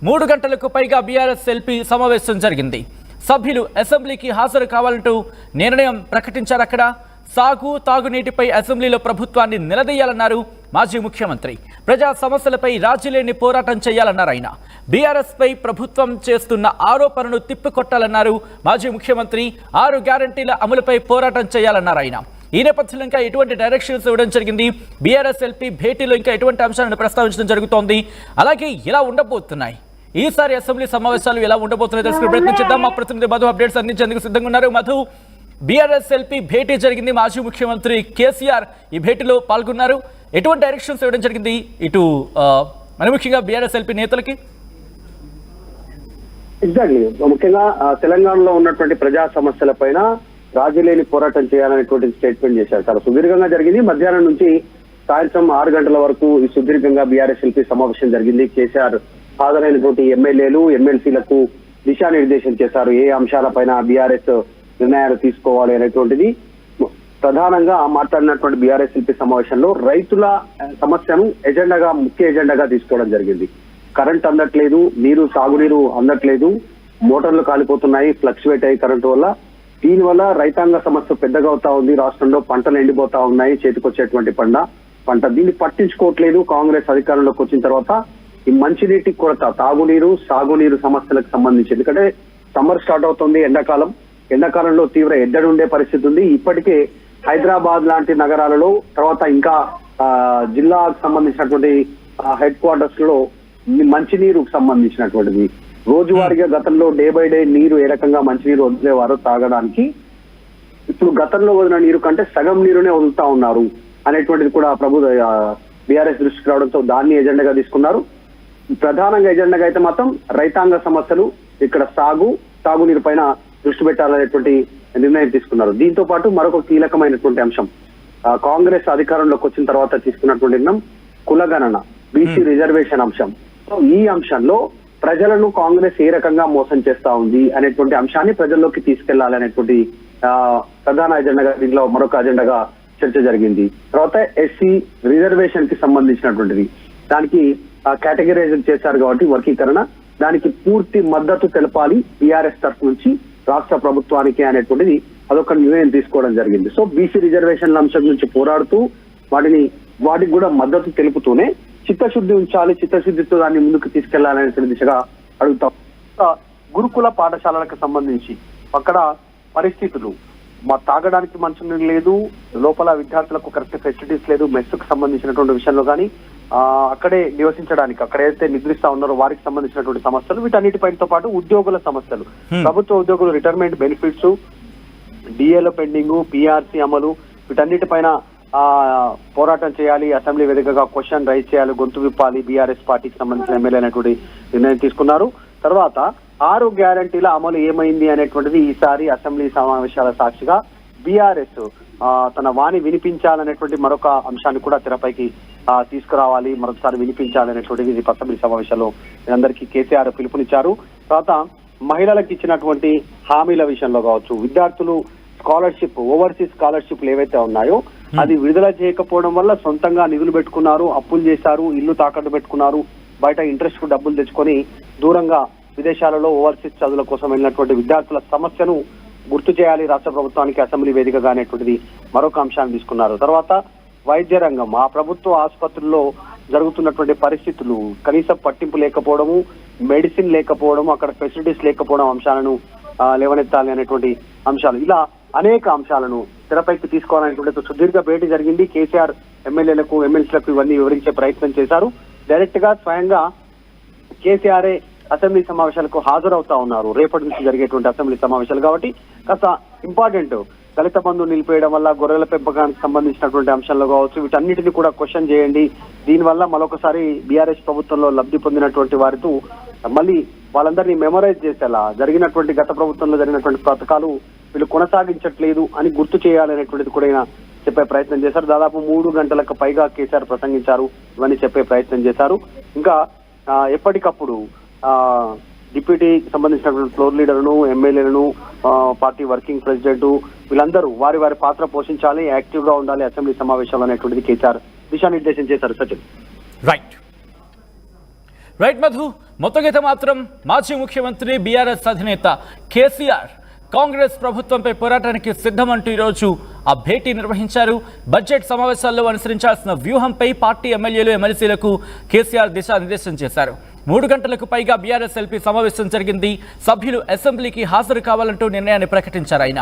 3 గంటలకు పైగా BRS LP సమావేశం జరిగింది. సభ్యులు అసెంబ్లీకి హాజరు కావాలంటూ నిర్ణయం ప్రకటించారు. అక్కడ సాగు తాగునీటిపై అసెంబ్లీలో ప్రభుత్వాన్ని నిలదీయాలన్నారు మాజీ ముఖ్యమంత్రి. ప్రజా సమస్యలపై రాజీలేని పోరాటం చేయాలన్నారు ఆయన. బీఆర్ఎస్ పై ప్రభుత్వం చేస్తున్న ఆరోపణను తిప్పికొట్టాలన్నారు మాజీ ముఖ్యమంత్రి. 6 గ్యారంటీల అమలుపై పోరాటం చేయాలన్నారు ఆయన. ఈ నేపథ్యంలో ఇంకా ఎటువంటి డైరెక్షన్స్ ఇవ్వడం జరిగింది, బీఆర్ఎస్ ఎల్పీ భేటీలో ఇంకా ఎటువంటి అంశాలను ప్రస్తావించడం జరుగుతోంది, అలాగే ఎలా ఉండబోతున్నాయి ఈసారి అసెంబ్లీ సమావేశాలు ఎలా ఉండబోతున్నాయో తెలుసుకునే ప్రయత్నం చేద్దాం. మా ప్రతినిధి మధు అప్డేట్స్ అందించేందుకు సిద్ధంగా ఉన్నారు. మధు, బీఆర్ఎస్ ఎల్పీ భేటీ జరిగింది. మాజీ ముఖ్యమంత్రి కేసీఆర్ ఈ భేటీలో పాల్గొన్నారు. ఎటువంటి డైరెక్షన్స్ ఇవ్వడం జరిగింది ఇటు మరి ముఖ్యంగా బీఆర్ఎస్ ఎల్పీ నేతలకి? ఎగ్జాక్ట్లీ, ముఖ్యంగా తెలంగాణలో ఉన్నటువంటి ప్రజా సమస్యల పైన రాజీలేని పోరాటం చేయాలనేటువంటి స్టేట్మెంట్ చేశారు. చాలా సుదీర్ఘంగా జరిగింది. మధ్యాహ్నం నుంచి సాయంత్రం 6 గంటల వరకు ఈ సుదీర్ఘంగా బీఆర్ఎస్ ఎల్పీ సమావేశం జరిగింది. కేసీఆర్ హాజరైనటువంటి ఎమ్మెల్యేలు ఎమ్మెల్సీలకు దిశానిర్దేశం చేశారు. ఏ అంశాలపైన బీఆర్ఎస్ నిర్ణయాలు తీసుకోవాలి అనేటువంటిది ప్రధానంగా మాట్లాడినటువంటి బీఆర్ఎస్ ఎల్పీ సమావేశంలో రైతుల సమస్యను ముఖ్య ఎజెండాగా తీసుకోవడం జరిగింది. కరెంట్ అందట్లేదు, సాగునీరు అందట్లేదు, మోటార్లు కాలిపోతున్నాయి, ఫ్లక్చువేట్ అయ్యి కరెంటు వల్ల. దీనివల్ల రైతాంగ సమస్య పెద్దగా అవుతా ఉంది. రాష్ట్రంలో పంటలు ఎండిపోతా ఉన్నాయి, చేతికొచ్చేటువంటి పంట దీన్ని పట్టించుకోవట్లేదు. కాంగ్రెస్ అధికారంలోకి వచ్చిన తర్వాత ఈ మంచినీటి కొరత, తాగునీరు సాగునీరు సమస్యలకు సంబంధించి, ఎందుకంటే సమ్మర్ స్టార్ట్ అవుతుంది, ఎండాకాలంలో తీవ్ర ఎద్దడి ఉండే పరిస్థితి ఉంది. ఇప్పటికే హైదరాబాద్ లాంటి నగరాలలో, తర్వాత ఇంకా జిల్లాకు సంబంధించినటువంటి హెడ్ క్వార్టర్స్ లో మంచినీరుకు సంబంధించినటువంటిది రోజువారీగా గతంలో డే బై డే నీరు ఏ రకంగా మంచినీరు వదిలేవారో తాగడానికి, ఇప్పుడు గతంలో వదిలిన నీరు కంటే సగం నీరునే వదులుతా ఉన్నారు అనేటువంటిది కూడా బీఆర్ఎస్ దృష్టికి రావడంతో దాన్ని ఎజెండాగా తీసుకున్నారు. ప్రధానంగా ఎజెండాగా అయితే మాత్రం రైతాంగ సమస్యలు, ఇక్కడ సాగునీరు పైన దృష్టి పెట్టాలనేటువంటి నిర్ణయం తీసుకున్నారు. దీంతో పాటు మరొక కీలకమైనటువంటి అంశం, కాంగ్రెస్ అధికారంలోకి వచ్చిన తర్వాత తీసుకున్నటువంటి నిర్ణయం కులగణన, బీసీ రిజర్వేషన్ అంశం. సో ఈ అంశంలో ప్రజలను కాంగ్రెస్ ఏ రకంగా మోసం చేస్తా ఉంది అనేటువంటి అంశాన్ని ప్రజల్లోకి తీసుకెళ్లాలనేటువంటి ప్రధాన ఎజెండాగా, దీంట్లో మరొక అజెండాగా చర్చ జరిగింది. తర్వాత ఎస్సీ రిజర్వేషన్ కి సంబంధించినటువంటిది, దానికి కేటగిరైజ్ చేశారు కాబట్టి వర్గీకరణ, దానికి పూర్తి మద్దతు తెలపాలి బీఆర్ఎస్ తరఫు నుంచి రాష్ట్ర ప్రభుత్వానికి అనేటువంటిది అదొక నిర్ణయం తీసుకోవడం జరిగింది. సో బీసీ రిజర్వేషన్ల అంశం నుంచి పోరాడుతూ వాటికి కూడా మద్దతు తెలుపుతూనే చిత్తశుద్ధి ఉంచాలి, చిత్తశుద్ధితో దాన్ని ముందుకు తీసుకెళ్లాలనే దిశగా అడుగుతాం. గురుకుల పాఠశాలలకు సంబంధించి అక్కడ పరిస్థితులు, తాగడానికి మంచినీరు లేదు, లోపల విద్యార్థులకు కరెక్ట్ ఫెసిలిటీస్ లేదు, మెస్సుకు సంబంధించినటువంటి విషయంలో కానీ అక్కడే నివసించడానికి, అక్కడైతే నిద్రిస్తా ఉన్నారో వారికి సంబంధించినటువంటి సమస్యలు, వీటన్నిటిపైతో పాటు ఉద్యోగుల సమస్యలు, ప్రభుత్వ ఉద్యోగులు రిటైర్మెంట్ బెనిఫిట్స్, డిఏలో పెండింగ్, పిఆర్సీ అమలు, వీటన్నిటిపైన పోరాటం చేయాలి. అసెంబ్లీ వేదికగా క్వశ్చన్ రైజ్ చేయాలి, గొంతు విప్పాలి. బీఆర్ఎస్ పార్టీకి సంబంధించిన ఎమ్మెల్యే అనేటువంటి నిర్ణయం తీసుకున్నారు. తర్వాత 6 గ్యారంటీల అమలు ఏమైంది అనేటువంటిది ఈసారి అసెంబ్లీ సమావేశాల సాక్షిగా బీఆర్ఎస్ తన వాణి వినిపించాలనేటువంటి మరొక అంశాన్ని కూడా తెరపైకి తీసుకురావాలి, మరొకసారి వినిపించాలనేటువంటిది అసెంబ్లీ సమావేశాల్లో అందరికీ కేసీఆర్ పిలుపునిచ్చారు. తర్వాత మహిళలకు ఇచ్చినటువంటి హామీల విషయంలో కావచ్చు, విద్యార్థులు స్కాలర్షిప్, ఓవర్సీస్ స్కాలర్షిప్లు ఏవైతే ఉన్నాయో అది విడుదల చేయకపోవడం వల్ల సొంతంగా నిధులు పెట్టుకున్నారు, అప్పులు చేశారు, ఇల్లు తాకట్టు పెట్టుకున్నారు, బయట ఇంట్రెస్ట్ కు డబ్బులు తెచ్చుకొని దూరంగా విదేశాలలో ఓవర్సీస్ చదువుల కోసం వెళ్ళినటువంటి విద్యార్థుల సమస్యను గుర్తు చేయాలి రాష్ట్ర ప్రభుత్వానికి అసెంబ్లీ వేదికగా అనేటువంటిది మరొక అంశాన్ని తీసుకున్నారు. తర్వాత వైద్య రంగం, ఆ ప్రభుత్వ ఆసుపత్రుల్లో జరుగుతున్నటువంటి పరిస్థితులు, కనీసం పట్టింపు లేకపోవడము, మెడిసిన్ లేకపోవడము, అక్కడ ఫెసిలిటీస్ లేకపోవడం అంశాలను లేవనెత్తాలి అనేటువంటి అంశాలు, ఇలా అనేక అంశాలను తెరపైకి తీసుకోవాలనేటువంటి సుదీర్ఘ భేటీ జరిగింది. కేసీఆర్ ఎమ్మెల్యేలకు ఎమ్మెల్సీలకు ఇవన్నీ వివరించే ప్రయత్నం చేశారు. డైరెక్ట్ గా స్వయంగా కేసీఆర్ఏ అసెంబ్లీ సమావేశాలకు హాజరవుతా ఉన్నారు. రేపటి నుంచి జరిగేటువంటి అసెంబ్లీ సమావేశాలు కాబట్టి కాస్త ఇంపార్టెంట్, దళిత బంధు నిలిపేయడం వల్ల గొర్రెల పెంపకానికి సంబంధించినటువంటి అంశాల్లో కావచ్చు, వీటన్నిటిని కూడా క్వశ్చన్ చేయండి. దీనివల్ల మరొకసారి బీఆర్ఎస్ ప్రభుత్వంలో లబ్ధి పొందినటువంటి వారితో మళ్ళీ వాళ్ళందరినీ మెమరైజ్ చేసేలా, జరిగినటువంటి గత ప్రభుత్వంలో జరిగినటువంటి పథకాలు వీళ్ళు కొనసాగించట్లేదు అని గుర్తు చేయాలనేటువంటిది కూడా చెప్పే ప్రయత్నం చేశారు. దాదాపు 3 గంటలకు పైగా కేసీఆర్ ప్రసంగించారు, ఇవన్నీ చెప్పే ప్రయత్నం చేశారు. ఇంకా ఎప్పటికప్పుడు డిప్యూటీకి సంబంధించినటువంటి ఫ్లోర్ లీడర్ను, ఎమ్మెల్యేలను, పార్టీ వర్కింగ్ ప్రెసిడెంట్ వీళ్ళందరూ వారి వారి పాత్ర పోషించాలి, యాక్టివ్ గా ఉండాలి అసెంబ్లీ సమావేశాలు అనేటువంటిది కేసీఆర్ దిశానిర్దేశం చేశారు. సచిన్ రైట్ మధు, మొత్తగైతే మాత్రం మాజీ ముఖ్యమంత్రి బీఆర్ఎస్ అధినేత కేసీఆర్ కాంగ్రెస్ ప్రభుత్వంపై పోరాటానికి సిద్ధమంటూ ఈరోజు ఆ భేటీ నిర్వహించారు. బడ్జెట్ సమావేశాల్లో అనుసరించాల్సిన వ్యూహంపై పార్టీ ఎమ్మెల్యేలు ఎమ్మెల్సీలకు కేసీఆర్ దిశానిర్దేశం చేశారు. 3 గంటలకు పైగా బీఆర్ఎస్ ఎల్పీ సమావేశం జరిగింది. సభ్యులు అసెంబ్లీకి హాజరు కావాలంటూ నిర్ణయాన్ని ప్రకటించారు. ఆయన